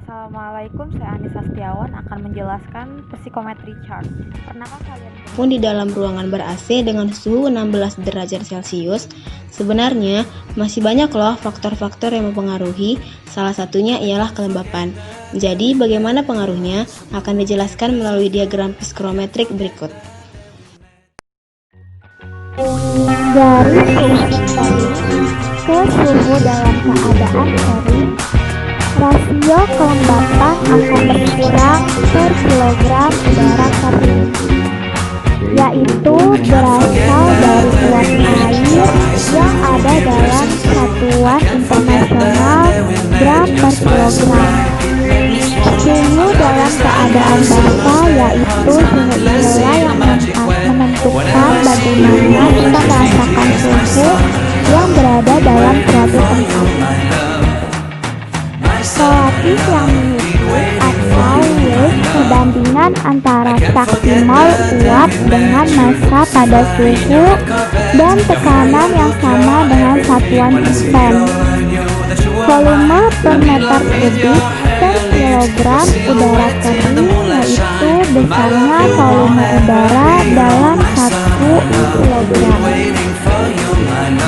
Assalamualaikum, saya Anissa Setiawan akan menjelaskan psikometri chart. Pernahkah kalian Pun di dalam ruangan ber-AC dengan suhu 16 derajat Celcius, sebenarnya masih banyak loh faktor-faktor yang mempengaruhi, salah satunya ialah kelembapan. Jadi bagaimana pengaruhnya akan dijelaskan melalui diagram psikometrik berikut. Dari suhu kering ke suhu dalam keadaan kering, rasio kelembapan akan berkurang per kilogram udara kering, yaitu berasal dari uap air yang ada dalam satuan internasional gram per kilogram. Suhu dalam keadaan basah yaitu suhu itulah yang menentukan bagaimana kita merasakan suhu yang berada dalam suatu tempat. Relatif yang mengukur atau weight perbandingan antara maksimal uap dengan massa pada suhu dan tekanan yang sama dengan satuan persen. Volume per meter kubik per kilogram udara kering yaitu besarnya volume udara dalam 1 kilogram.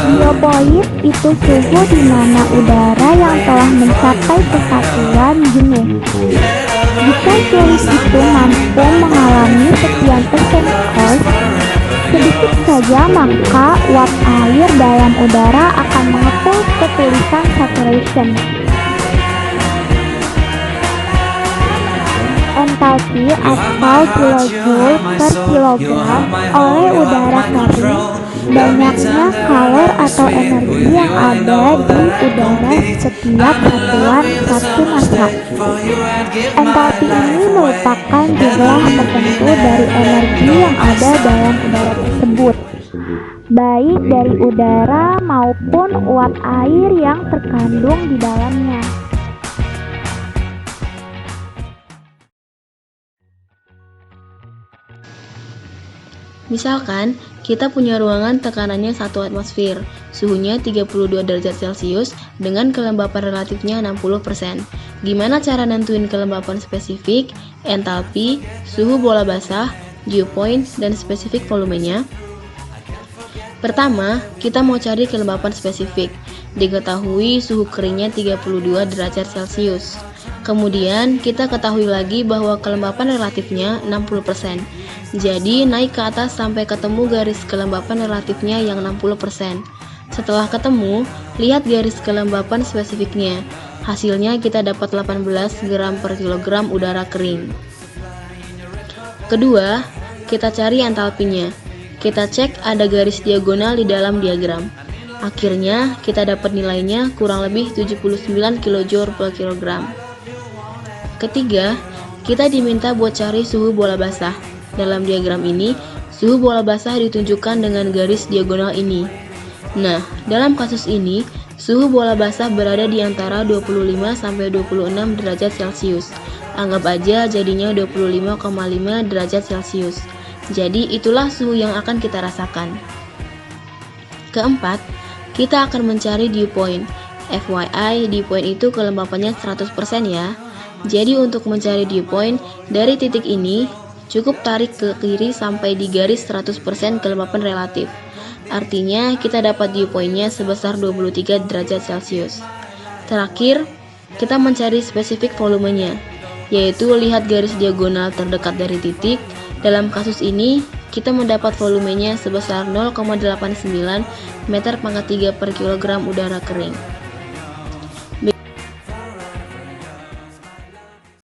Dew point itu suhu di mana udara yang telah mencapai kesatuan jenuh. Jika garis itu mampu mengalami sekian persen Kelvin, sedikit saja maka uap air dalam udara akan mengepul ke tulisan saturation. Entalpi atau kilojoule per kilogram oleh udara kering, banyaknya kalor atau energi yang ada di udara setiap satuan satu massa. Entalpi ini merupakan jumlah tertentu dari energi yang ada dalam udara tersebut, baik dari udara maupun uap air yang terkandung di dalamnya. Misalkan, kita punya ruangan tekanannya 1 atmosfer, suhunya 32 derajat Celcius dengan kelembapan relatifnya 60%. Gimana cara nentuin kelembapan spesifik, entalpi, suhu bola basah, dew point, dan spesifik volumenya? Pertama, kita mau cari kelembapan spesifik. Diketahui suhu keringnya 32 derajat Celcius. Kemudian, kita ketahui lagi bahwa kelembapan relatifnya 60%. Jadi, naik ke atas sampai ketemu garis kelembapan relatifnya yang 60%. Setelah ketemu, lihat garis kelembapan spesifiknya. Hasilnya kita dapat 18 gram per kilogram udara kering. Kedua, kita cari entalpinya. Kita cek ada garis diagonal di dalam diagram. Akhirnya, kita dapat nilainya kurang lebih 79 kJ per kilogram. Ketiga, kita diminta buat cari suhu bola basah. Dalam diagram ini, suhu bola basah ditunjukkan dengan garis diagonal ini. Nah, dalam kasus ini, suhu bola basah berada di antara 25-26 derajat Celcius. Anggap aja jadinya 25,5 derajat Celcius. Jadi, itulah suhu yang akan kita rasakan. Keempat, kita akan mencari dew point. FYI, dew point itu kelembapannya 100% ya. Jadi, untuk mencari dew point, dari titik ini, cukup tarik ke kiri sampai di garis 100% kelembapan relatif. Artinya, kita dapat dew point-nya sebesar 23 derajat Celcius. Terakhir, kita mencari spesifik volumenya, yaitu lihat garis diagonal terdekat dari titik. Dalam kasus ini, kita mendapat volumenya sebesar 0,89 meter pangkat 3 per kilogram udara kering.